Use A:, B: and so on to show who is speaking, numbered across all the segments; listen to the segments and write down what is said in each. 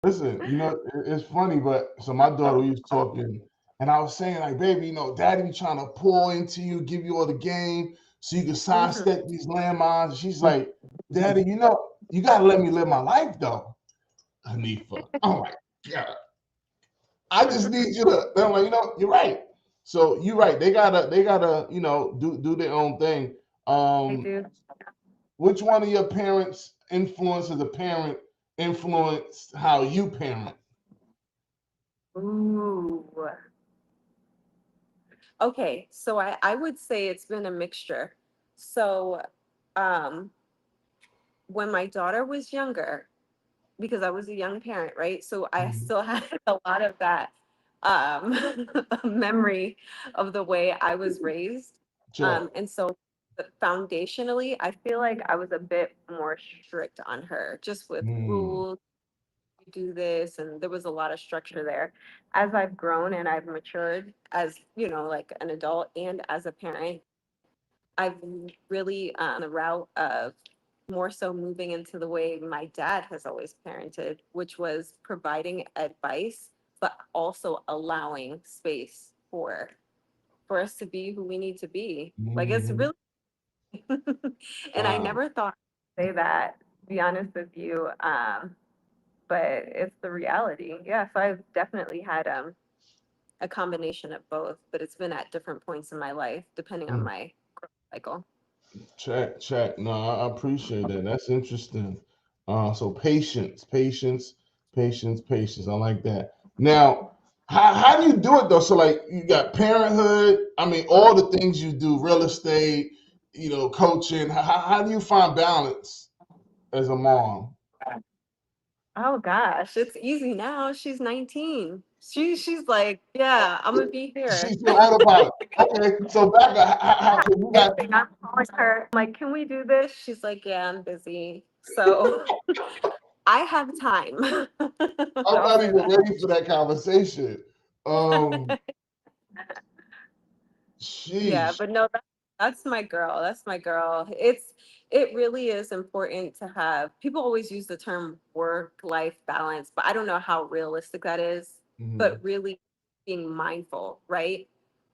A: Listen, it's funny, but so my daughter we was talking, and I was saying like, baby, daddy be trying to pour into you, give you all the game, so you can
B: Mhm.
A: sidestep these landmines. She's like, daddy, you gotta let me live my life though, Hanifa. I'm like, God, I just need you to. Then I'm like, you're right. So you're right. They gotta, do their own thing.
B: I
A: Um,
B: do.
A: which one of your parents influence as a parent influenced how you parent?
B: Ooh. Okay, so I would say it's been a mixture. So, um, when my daughter was younger, because I was a young parent, right? So I
A: Mhm.
B: still had a lot of that memory of the way I was raised.
A: Sure.
B: And so foundationally, I feel like I was a bit more strict on her, just with
A: Mm.
B: rules, you do this, and there was a lot of structure there. As I've grown and I've matured as, like an adult and as a parent, I've really gone the route of more so moving into the way my dad has always parented, which was providing advice, but also allowing space for us to be who we need to be. Like it's
A: Mhm.
B: really, and I
A: Wow.
B: never thought I'd say that, to be honest with you. But it's the reality. Yeah, so I've definitely had a combination of both, but it's been at different points in my life, depending on
A: Mm.
B: my growth cycle.
A: Check, check. No, I appreciate that. That's interesting. So patience, patience, patience, patience. I like that. Now, how do you do it though? So like you got parenthood. I mean, all the things you do, real estate, coaching. How do you find balance as a mom?
B: Oh gosh, it's easy now. She's 19. She's like, yeah, I'm gonna be here.
A: She's still autopilot. Okay, so back how so you got
B: Everything. I'm calling her. I'm like, can we do this? She's like, yeah, I'm busy. So I have time.
A: I'm
B: I'll
A: not
B: say
A: even
B: that.
A: ready for that conversation. Um,
B: Yeah,
A: sheesh.
B: but no, that's my girl. That's my girl. It really is important to have. People always use the term work-life balance, but I don't know how realistic that is.
A: Mhm.
B: But really being mindful, right?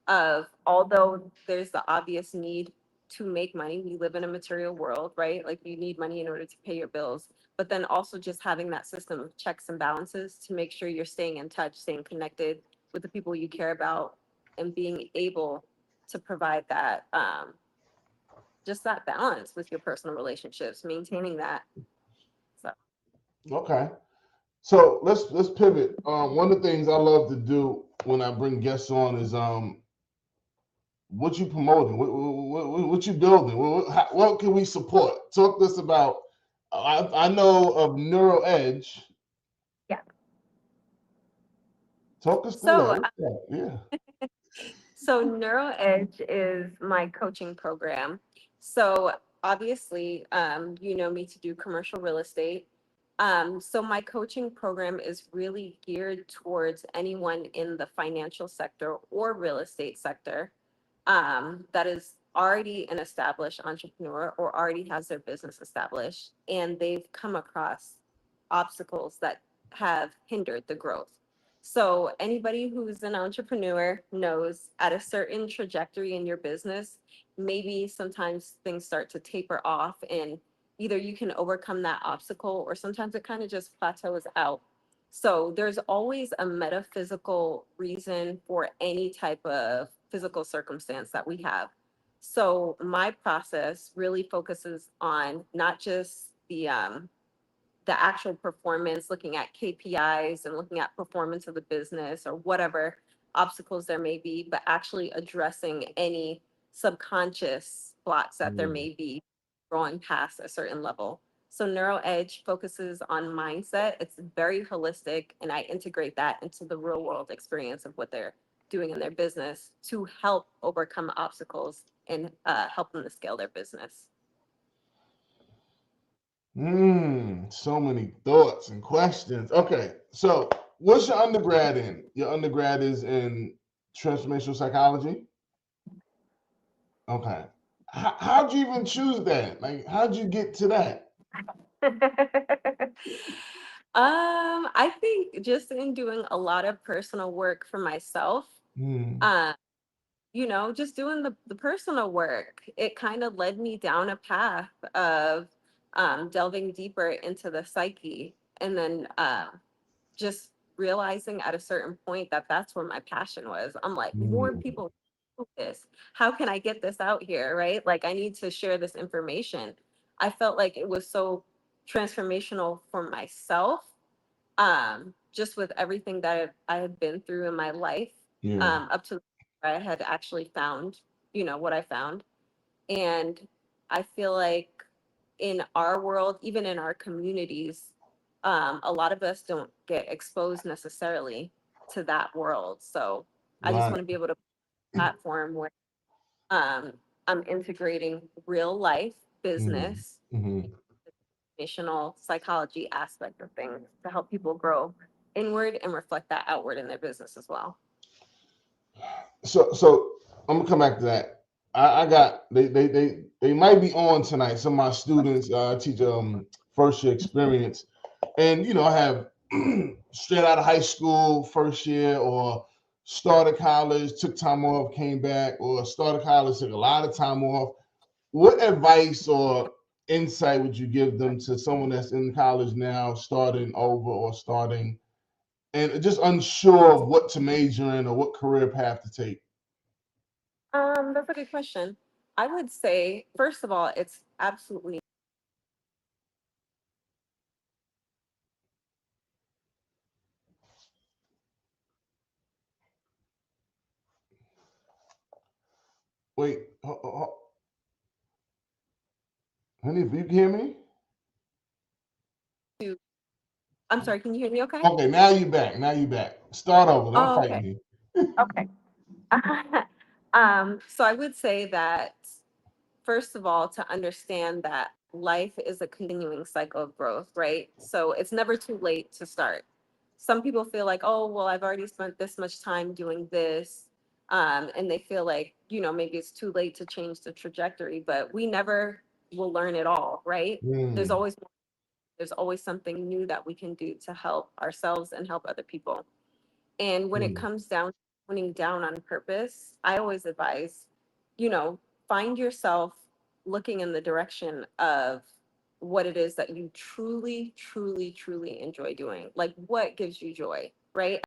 B: Of although there's the obvious need to make money, we live in a material world, right? Like you need money in order to pay your bills, but then also just having that system of checks and balances to make sure you're staying in touch, staying connected with the people you care about, and being able to provide that just that balance with your personal relationships, maintaining that. So
A: Okay. So let's pivot. One of the things I love to do when I bring guests on is what you promoting, what you building, what can we support? Talk to us about. I know of NeuroEdge.
B: yeah.
A: Talk us through that.
B: So
A: What's that? Yeah.
B: so NeuroEdge is my coaching program. So obviously, you know me to do commercial real estate. So my coaching program is really geared towards anyone in the financial sector or real estate sector that is already an established entrepreneur or already has their business established, and they've come across obstacles that have hindered the growth. So, anybody who's an entrepreneur knows at a certain trajectory in your business, maybe sometimes things start to taper off, and either you can overcome that obstacle or sometimes it kind of just plateaus out. So there's always a metaphysical reason for any type of physical circumstance that we have. So my process really focuses on not just the actual performance, looking at KPIs and looking at performance of the business or whatever obstacles there may be, but actually addressing any subconscious blocks that there
A: Mm.
B: may be growing past a certain level. So NeuroEdge focuses on mindset. It's very holistic, and I integrate that into the real world experience of what they're doing in their business to help overcome obstacles and help them to scale their business.
A: So many thoughts and questions. Okay, so what's your undergrad in? Your undergrad is in transformational psychology. Okay. How'd you even choose that? Like, how'd you get to that?
B: I think just in doing a lot of personal work for myself,
A: Mm,
B: um, just doing the personal work, it kind of led me down a path of delving deeper into the psyche, and then just realizing at a certain point that that's where my passion was. I'm like, more
A: mm,
B: people know this. How can I get this out here? Right? Like, I need to share this information. I felt like it was so transformational for myself, just with everything that I had been through in my life,
A: yeah.
B: up to where I had actually found, what I found. And I feel like in our world, even in our communities, a lot of us don't get exposed necessarily to that world. So I just
A: Right.
B: want to be able to platform where um, I'm integrating real life
A: Mm,
B: business,
A: hmm.
B: informational psychology aspect of things to help people grow inward and reflect that outward in their business as well.
A: So I'm gonna come back to that. I got they might be on tonight. Some of my students teach first year experience, and I have straight out of high school first year, or started college, took time off, came back, or started college, took a lot of time off. What advice or insight would you give them to someone that's in college now, starting over or starting, and just unsure of what to major in or what career path to take?
B: That's a good question. I would say, first of all, it's absolutely
A: Wait, honey, if you can hear me?
B: to, I'm sorry, can you hear me okay?
A: Okay, now you back. Now you back. Start over. Don't
B: Oh,
A: fight
B: okay.
A: me.
B: Okay. So I would say that, first of all, to understand that life is a continuing cycle of growth, right? So it's never too late to start. Some people feel like, oh, well, I've already spent this much time doing this. And they feel like, maybe it's too late to change the trajectory, but we never will learn it all, right? There's
A: Mm,
B: always there's always something new that we can do to help ourselves and help other people. And when it
A: mm,
B: comes down to honing down on purpose, I always advise, you know, find yourself looking in the direction of what it is that you truly, truly, truly enjoy doing. Like, what gives you joy, right?